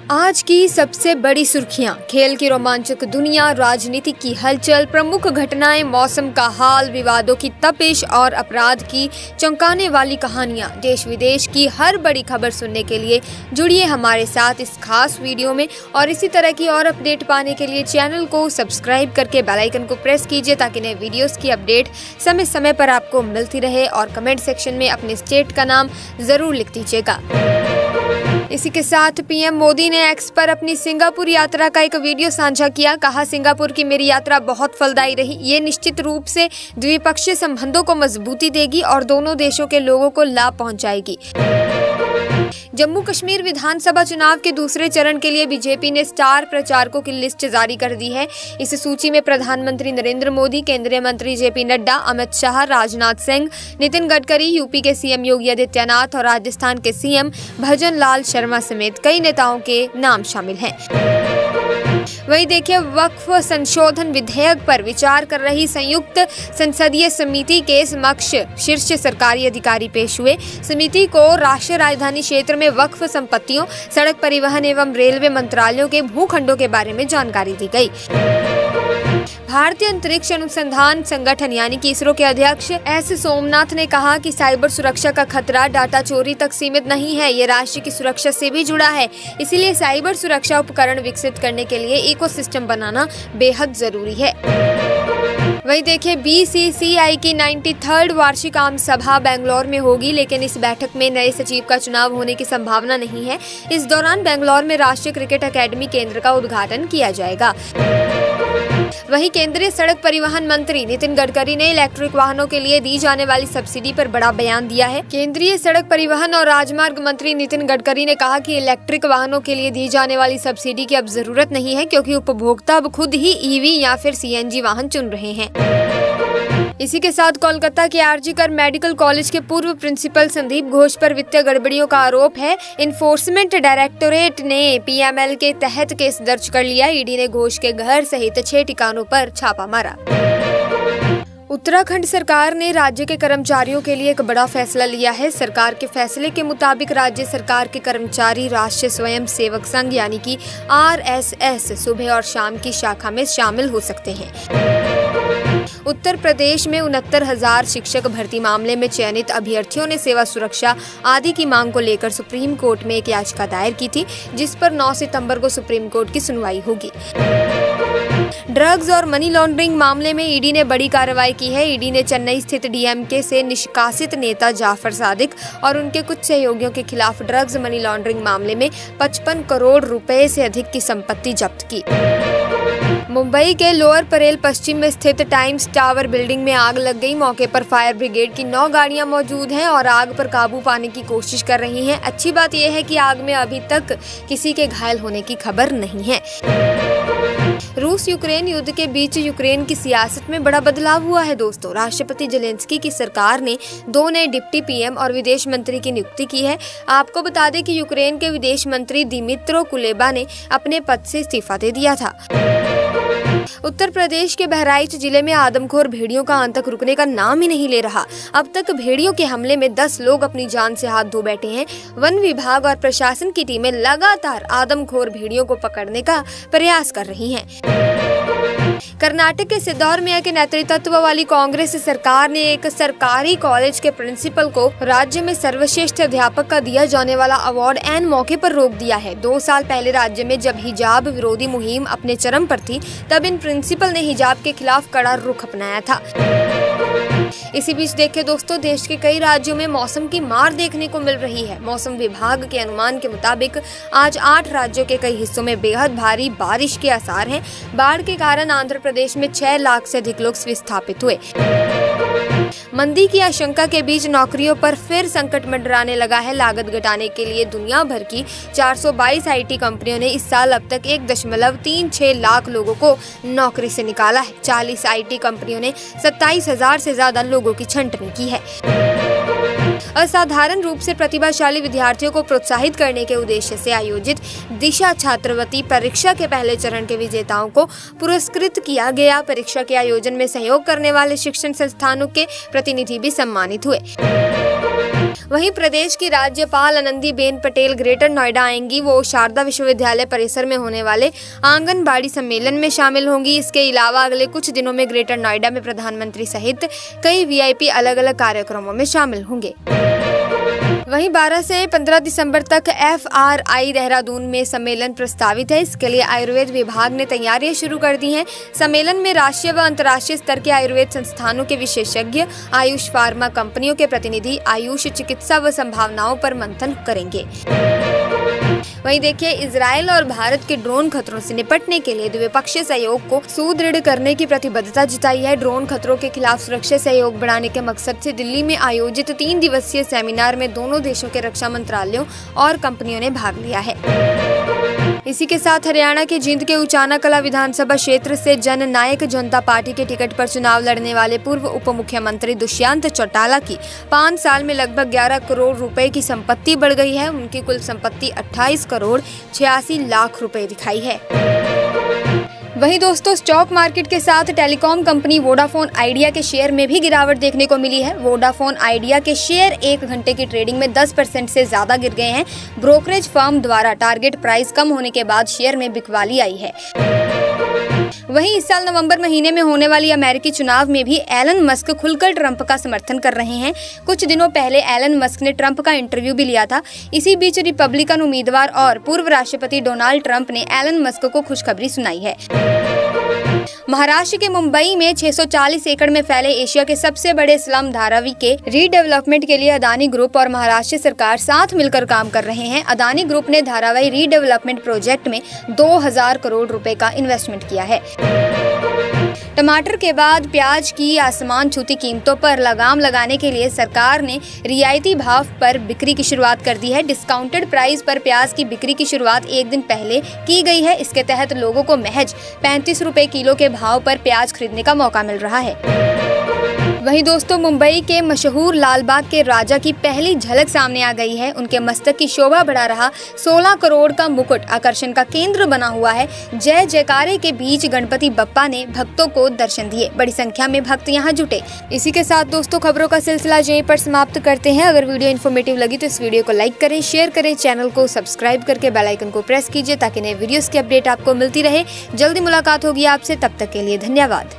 आज की सबसे बड़ी सुर्खियां, खेल की रोमांचक दुनिया, राजनीति की हलचल, प्रमुख घटनाएं, मौसम का हाल, विवादों की तपिश और अपराध की चौंकाने वाली कहानियां। देश विदेश की हर बड़ी खबर सुनने के लिए जुड़िए हमारे साथ इस खास वीडियो में और इसी तरह की और अपडेट पाने के लिए चैनल को सब्सक्राइब करके बेल आइकन को प्रेस कीजिए ताकि नए वीडियोस की अपडेट समय समय पर आपको मिलती रहे। और कमेंट सेक्शन में अपने स्टेट का नाम जरूर लिख दीजिएगा। इसी के साथ पीएम मोदी ने एक्स पर अपनी सिंगापुर यात्रा का एक वीडियो साझा किया। कहा, सिंगापुर की मेरी यात्रा बहुत फलदायी रही। ये निश्चित रूप से द्विपक्षीय संबंधों को मजबूती देगी और दोनों देशों के लोगों को लाभ पहुंचाएगी। जम्मू कश्मीर विधानसभा चुनाव के दूसरे चरण के लिए बीजेपी ने स्टार प्रचारकों की लिस्ट जारी कर दी है। इस सूची में प्रधानमंत्री नरेंद्र मोदी, केंद्रीय मंत्री जेपी नड्डा, अमित शाह, राजनाथ सिंह, नितिन गडकरी, यूपी के सीएम योगी आदित्यनाथ और राजस्थान के सीएम भजन लाल शर्मा समेत कई नेताओं के नाम शामिल हैं। वहीं देखिए, वक्फ संशोधन विधेयक पर विचार कर रही संयुक्त संसदीय समिति के समक्ष शीर्ष सरकारी अधिकारी पेश हुए। समिति को राष्ट्रीय राजधानी क्षेत्र में वक्फ संपत्तियों, सड़क परिवहन एवं रेलवे मंत्रालयों के भूखंडों के बारे में जानकारी दी गई। भारतीय अंतरिक्ष अनुसंधान संगठन यानी कि इसरो के अध्यक्ष एस सोमनाथ ने कहा कि साइबर सुरक्षा का खतरा डाटा चोरी तक सीमित नहीं है, ये राष्ट्र की सुरक्षा से भी जुड़ा है। इसीलिए साइबर सुरक्षा उपकरण विकसित करने के लिए इकोसिस्टम बनाना बेहद जरूरी है। वहीं देखिए, बीसीसीआई की 93rd वार्षिक आम सभा बेंगलौर में होगी, लेकिन इस बैठक में नए सचिव का चुनाव होने की संभावना नहीं है। इस दौरान बेंगलौर में राष्ट्रीय क्रिकेट अकेडमी केंद्र का उद्घाटन किया जाएगा। वहीं केंद्रीय सड़क परिवहन मंत्री नितिन गडकरी ने इलेक्ट्रिक वाहनों के लिए दी जाने वाली सब्सिडी पर बड़ा बयान दिया है। केंद्रीय सड़क परिवहन और राजमार्ग मंत्री नितिन गडकरी ने कहा कि इलेक्ट्रिक वाहनों के लिए दी जाने वाली सब्सिडी की अब जरूरत नहीं है, क्योंकि उपभोक्ता अब खुद ही ईवी या फिर सीएनजी वाहन चुन रहे हैं। इसी के साथ कोलकाता के आरजीकर मेडिकल कॉलेज के पूर्व प्रिंसिपल संदीप घोष पर वित्तीय गड़बड़ियों का आरोप है। इन्फोर्समेंट डायरेक्टोरेट ने पीएमएल के तहत केस दर्ज कर लिया। ईडी ने घोष के घर सहित 6 ठिकानों पर छापा मारा। उत्तराखंड सरकार ने राज्य के कर्मचारियों के लिए एक बड़ा फैसला लिया है। सरकार के फैसले के मुताबिक राज्य सरकार के कर्मचारी राष्ट्रीय स्वयं सेवक संघ यानी कि आरएसएस सुबह और शाम की शाखा में शामिल हो सकते हैं। उत्तर प्रदेश में 69,000 शिक्षक भर्ती मामले में चयनित अभ्यर्थियों ने सेवा सुरक्षा आदि की मांग को लेकर सुप्रीम कोर्ट में एक याचिका दायर की थी, जिस पर 9 सितंबर को सुप्रीम कोर्ट की सुनवाई होगी। ड्रग्स और मनी लॉन्ड्रिंग मामले में ईडी ने बड़ी कार्रवाई की है। ईडी ने चेन्नई स्थित डीएमके से निष्कासित नेता जाफर सादिक और उनके कुछ सहयोगियों के खिलाफ ड्रग्स मनी लॉन्ड्रिंग मामले में 55 करोड़ रुपए से अधिक की संपत्ति जब्त की। मुंबई के लोअर परेल पश्चिम में स्थित टाइम्स टावर बिल्डिंग में आग लग गई। मौके पर फायर ब्रिगेड की 9 गाड़ियां मौजूद हैं और आग पर काबू पाने की कोशिश कर रही हैं। अच्छी बात यह है कि आग में अभी तक किसी के घायल होने की खबर नहीं है। रूस यूक्रेन युद्ध के बीच यूक्रेन की सियासत में बड़ा बदलाव हुआ है दोस्तों। राष्ट्रपति जेलेंस्की की सरकार ने 2 नए डिप्टी पीएम और विदेश मंत्री की नियुक्ति की है। आपको बता दें कि यूक्रेन के विदेश मंत्री दिमित्रो कुलेबा ने अपने पद से इस्तीफा दे दिया था। उत्तर प्रदेश के बहराइच जिले में आदमखोर भेड़ियों का आतंक रुकने का नाम ही नहीं ले रहा। अब तक भेड़ियों के हमले में 10 लोग अपनी जान से हाथ धो बैठे हैं। वन विभाग और प्रशासन की टीमें लगातार आदमखोर भेड़ियों को पकड़ने का प्रयास कर रही हैं। कर्नाटक के सिद्धरमैया के नेतृत्व वाली कांग्रेस सरकार ने एक सरकारी कॉलेज के प्रिंसिपल को राज्य में सर्वश्रेष्ठ अध्यापक का दिया जाने वाला अवार्ड ऐन मौके पर रोक दिया है। 2 साल पहले राज्य में जब हिजाब विरोधी मुहिम अपने चरम पर थी, तब इन प्रिंसिपल ने हिजाब के खिलाफ कड़ा रुख अपनाया था। इसी बीच देखिए दोस्तों, देश के कई राज्यों में मौसम की मार देखने को मिल रही है। मौसम विभाग के अनुमान के मुताबिक आज 8 राज्यों के कई हिस्सों में बेहद भारी बारिश के आसार हैं। बाढ़ के कारण आंध्र प्रदेश में 6 लाख से अधिक लोग विस्थापित हुए। मंदी की आशंका के बीच नौकरियों पर फिर संकट मंडराने लगा है। लागत घटाने के लिए दुनिया भर की 422 आईटी कंपनियों ने इस साल अब तक 1.36 लाख लोगों को नौकरी से निकाला है। 40 आईटी कंपनियों ने 27,000 से ज्यादा लोगों की छंटनी की है। असाधारण रूप से प्रतिभाशाली विद्यार्थियों को प्रोत्साहित करने के उद्देश्य से आयोजित दिशा छात्रवृत्ति परीक्षा के पहले चरण के विजेताओं को पुरस्कृत किया गया। परीक्षा के आयोजन में सहयोग करने वाले शिक्षण संस्थानों के प्रतिनिधि भी सम्मानित हुए। वहीं प्रदेश की राज्यपाल आनंदीबेन पटेल ग्रेटर नोएडा आएंगी। वो शारदा विश्वविद्यालय परिसर में होने वाले आंगनबाड़ी सम्मेलन में शामिल होंगी। इसके अलावा अगले कुछ दिनों में ग्रेटर नोएडा में प्रधानमंत्री सहित कई वीआईपी अलग अलग कार्यक्रमों में शामिल होंगे। वहीं 12 से 15 दिसंबर तक FRI देहरादून में सम्मेलन प्रस्तावित है। इसके लिए आयुर्वेद विभाग ने तैयारियां शुरू कर दी हैं। सम्मेलन में राष्ट्रीय व अंतर्राष्ट्रीय स्तर के आयुर्वेद संस्थानों के विशेषज्ञ, आयुष फार्मा कंपनियों के प्रतिनिधि आयुष चिकित्सा व संभावनाओं पर मंथन करेंगे। वहीं देखिए, इजरायल और भारत के ड्रोन खतरों से निपटने के लिए द्विपक्षीय सहयोग को सुदृढ़ करने की प्रतिबद्धता जताई है। ड्रोन खतरों के खिलाफ सुरक्षा सहयोग बढ़ाने के मकसद से दिल्ली में आयोजित 3 दिवसीय सेमिनार में दोनों देशों के रक्षा मंत्रालयों और कंपनियों ने भाग लिया है। इसी के साथ हरियाणा के जींद के उचाना कला विधानसभा क्षेत्र से जन नायक जनता पार्टी के टिकट पर चुनाव लड़ने वाले पूर्व उप मुख्यमंत्री दुष्यंत चौटाला की 5 साल में लगभग 11 करोड़ रुपए की संपत्ति बढ़ गई है। उनकी कुल संपत्ति 28 करोड़ 86 लाख रुपए दिखाई है। वहीं दोस्तों, स्टॉक मार्केट के साथ टेलीकॉम कंपनी वोडाफोन आइडिया के शेयर में भी गिरावट देखने को मिली है। वोडाफोन आइडिया के शेयर 1 घंटे की ट्रेडिंग में 10% से ज्यादा गिर गए हैं। ब्रोकरेज फर्म द्वारा टारगेट प्राइस कम होने के बाद शेयर में बिकवाली आई है। वहीं इस साल नवंबर महीने में होने वाली अमेरिकी चुनाव में भी एलन मस्क खुलकर ट्रंप का समर्थन कर रहे हैं। कुछ दिनों पहले एलन मस्क ने ट्रंप का इंटरव्यू भी लिया था। इसी बीच रिपब्लिकन उम्मीदवार और पूर्व राष्ट्रपति डोनाल्ड ट्रंप ने एलन मस्क को खुशखबरी सुनाई है। महाराष्ट्र के मुंबई में 640 एकड़ में फैले एशिया के सबसे बड़े स्लम धारावी के रीडेवलपमेंट के लिए अदानी ग्रुप और महाराष्ट्र सरकार साथ मिलकर काम कर रहे हैं। अदानी ग्रुप ने धारावी रीडेवलपमेंट प्रोजेक्ट में 2000 करोड़ रुपए का इन्वेस्टमेंट किया है। टमाटर के बाद प्याज की आसमान छूती कीमतों पर लगाम लगाने के लिए सरकार ने रियायती भाव पर बिक्री की शुरुआत कर दी है। डिस्काउंटेड प्राइस पर प्याज की बिक्री की शुरुआत 1 दिन पहले की गई है। इसके तहत लोगों को महज 35 रुपए किलो के भाव पर प्याज खरीदने का मौका मिल रहा है। वहीं दोस्तों, मुंबई के मशहूर लालबाग के राजा की पहली झलक सामने आ गई है। उनके मस्तक की शोभा बढ़ा रहा 16 करोड़ का मुकुट आकर्षण का केंद्र बना हुआ है। जय जयकारे के बीच गणपति बप्पा ने भक्तों को दर्शन दिए। बड़ी संख्या में भक्त यहां जुटे। इसी के साथ दोस्तों, खबरों का सिलसिला यहीं पर समाप्त करते हैं। अगर वीडियो इन्फॉर्मेटिव लगी तो इस वीडियो को लाइक करें, शेयर करें, चैनल को सब्सक्राइब करके बेल आइकन को प्रेस कीजिए ताकि नए वीडियोस की अपडेट आपको मिलती रहे। जल्दी मुलाकात होगी आपसे, तब तक के लिए धन्यवाद।